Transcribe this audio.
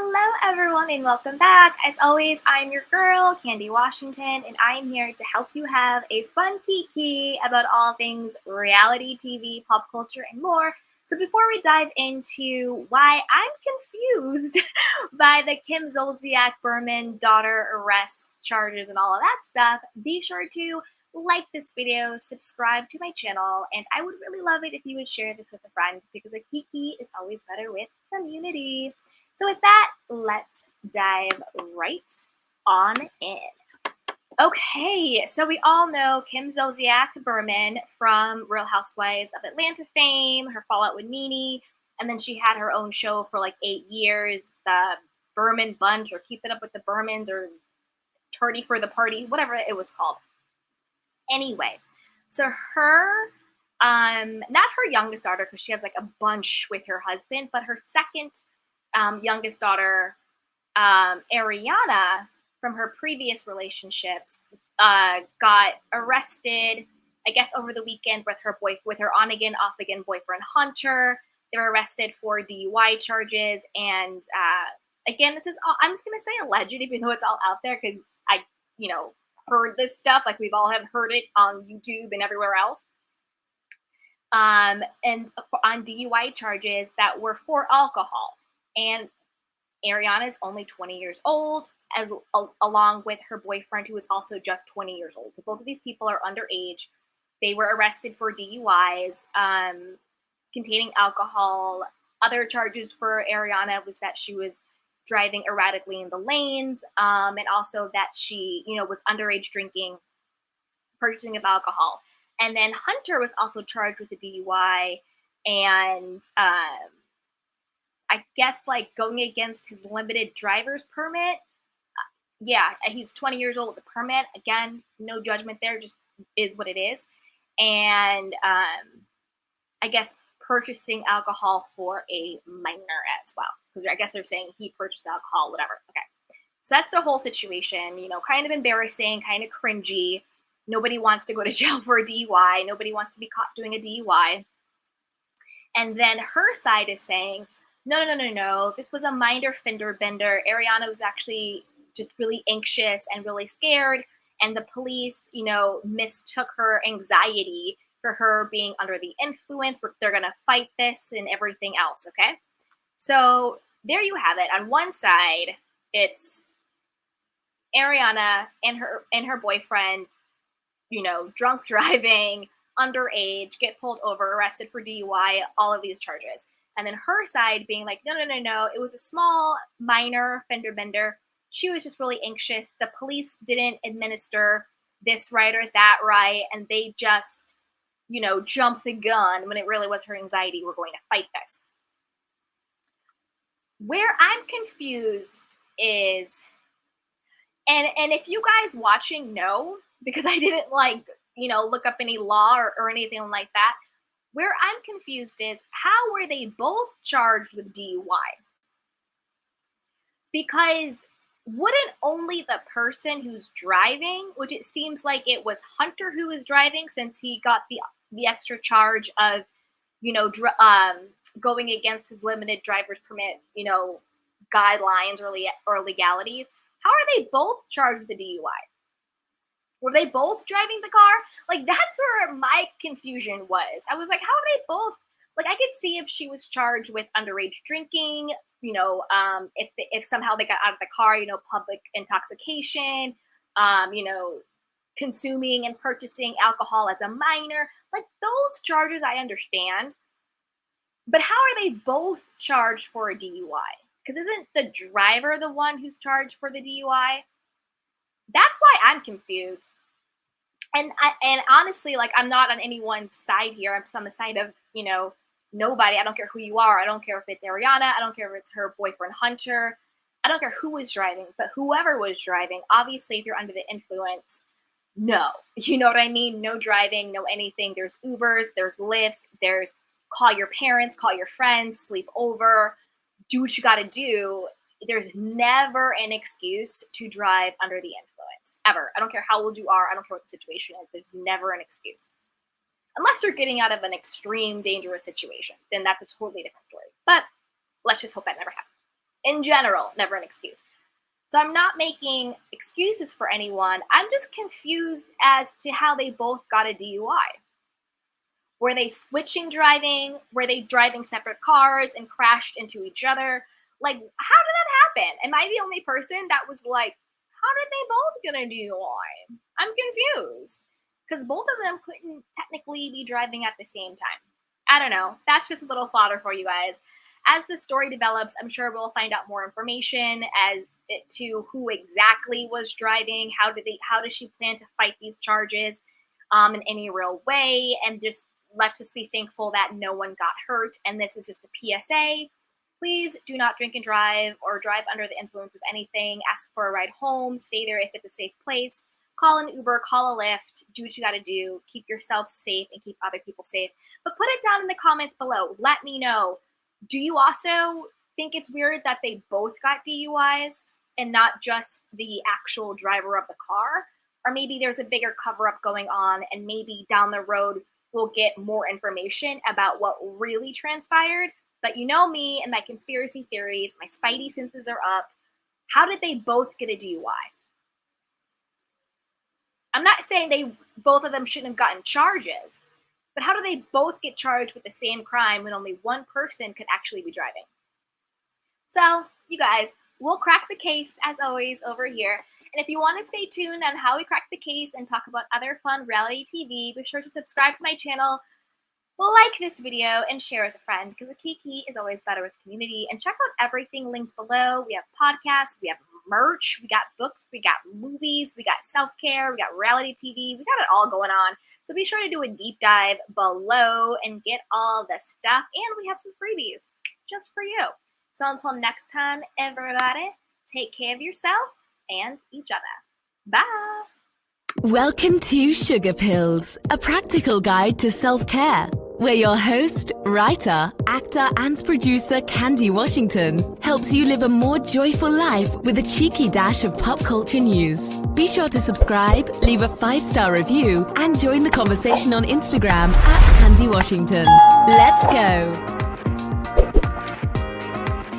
Hello, everyone, and welcome back. As always, I'm your girl, Candy Washington, and I am here to help you have a fun kiki about all things reality TV, pop culture, and more. So before we dive into why I'm confused by the Kim Zolciak-Biermann daughter arrest charges and all of that stuff, be sure to like this video, subscribe to my channel, and I would really love it if you would share this with a friend because a kiki is always better with community. So with that, let's dive right on in. Okay, so we all know Kim Zolciak-Biermann from Real Housewives of Atlanta fame, her fallout with NeNe, and then she had her own show for like 8 years, the Biermann Bunch or Keep It Up with the Biermanns or Tardy for the Party, whatever it was called. Anyway, so her, not her youngest daughter because she has like a bunch with her husband, but her second youngest daughter, Ariana, from her previous relationships, got arrested, I guess, over the weekend with her on again, off again boyfriend Hunter. They were arrested for DUI charges, and again, this is all, I'm just gonna say alleged, even though it's all out there because I, heard this stuff. Like we've all have heard it on YouTube and everywhere else. And on DUI charges that were for alcohol. And Ariana is only 20 years old, along with her boyfriend, who is also just 20 years old. So both of these people are underage. They were arrested for DUIs containing alcohol. Other charges for Ariana was that she was driving erratically in the lanes, and also that she, was underage drinking, purchasing of alcohol. And then Hunter was also charged with a DUI and I guess like going against his limited driver's permit. Yeah, he's 20 years old with a permit. Again, no judgment there, just is what it is. And I guess purchasing alcohol for a minor as well. Because I guess they're saying he purchased alcohol, whatever. Okay. So that's the whole situation, kind of embarrassing, kind of cringy. Nobody wants to go to jail for a DUI. Nobody wants to be caught doing a DUI. And then her side is saying, no. This was a minor fender bender. Ariana was actually just really anxious and really scared. And the police, mistook her anxiety for her being under the influence. They're going to fight this and everything else. Okay. So there you have it. On one side, it's Ariana and her boyfriend, drunk driving, underage, get pulled over, arrested for DUI, all of these charges. And then her side being like, no, it was a small, minor fender bender. She was just really anxious. The police didn't administer this right or that right, and they just, jumped the gun when it really was her anxiety. We're going to fight this. Where I'm confused is, and if you guys watching know, because I didn't look up any law or anything like that, where I'm confused is how were they both charged with DUI? Because wouldn't only the person who's driving, which it seems like it was Hunter who was driving since he got the extra charge of, going against his limited driver's permit, guidelines or legalities. How are they both charged with the DUI? Were they both driving the car? Like, that's where my confusion was. I was like, how are they both? Like, I could see if she was charged with underage drinking, if somehow they got out of the car, public intoxication, consuming and purchasing alcohol as a minor. Like, those charges I understand. But how are they both charged for a DUI? Because isn't the driver the one who's charged for the DUI? That's why I'm confused. And honestly, like, I'm not on anyone's side here. I'm on the side of, nobody. I don't care who you are. I don't care if it's Ariana. I don't care if it's her boyfriend Hunter. I don't care who was driving, but whoever was driving, obviously, if you're under the influence, no. You know what I mean? No driving, no anything. There's Ubers, there's Lyfts, there's call your parents, call your friends, sleep over, do what you got to do. There's never an excuse to drive under the influence, ever. I don't care how old you are. I don't care what the situation is. There's never an excuse. Unless you're getting out of an extreme dangerous situation, then that's a totally different story. But let's just hope that never happens. In general, never an excuse. So I'm not making excuses for anyone. I'm just confused as to how they both got a DUI. Were they switching driving? Were they driving separate cars and crashed into each other? Like, how did that happen? Am I the only person that was like, how did they both get a DUI? I'm confused. Because both of them couldn't technically be driving at the same time. I don't know. That's just a little fodder for you guys. As the story develops, I'm sure we'll find out more information as to who exactly was driving, how does she plan to fight these charges in any real way, and just let's just be thankful that no one got hurt. And this is just a PSA. Please do not drink and drive or drive under the influence of anything. Ask for a ride home. Stay there if it's a safe place. Call an Uber, call a Lyft. Do what you got to do. Keep yourself safe and keep other people safe. But put it down in the comments below. Let me know. Do you also think it's weird that they both got DUIs and not just the actual driver of the car? Or maybe there's a bigger cover-up going on, and maybe down the road we'll get more information about what really transpired. But you know me and my conspiracy theories, my spidey senses are up. How did they both get a DUI? I'm not saying both of them shouldn't have gotten charges, but how do they both get charged with the same crime when only one person could actually be driving? So, you guys, we'll crack the case as always over here. And if you want to stay tuned on how we crack the case and talk about other fun reality TV, be sure to subscribe to my channel, like this video, and share with a friend, because a kiki is always better with community. And check out everything linked below. We have podcasts, we have merch, we got books, we got movies, we got self-care, we got reality TV, we got it all going on. So be sure to do a deep dive below and get all the stuff. And we have some freebies just for you. So until next time, everybody, take care of yourself and each other. Bye. Welcome to Sugar Pills, a practical guide to self-care, where your host, writer, actor and producer Candy Washington helps you live a more joyful life with a cheeky dash of pop culture news. Be sure to subscribe, leave a 5-star review and join the conversation on Instagram @Candy Washington. Let's go!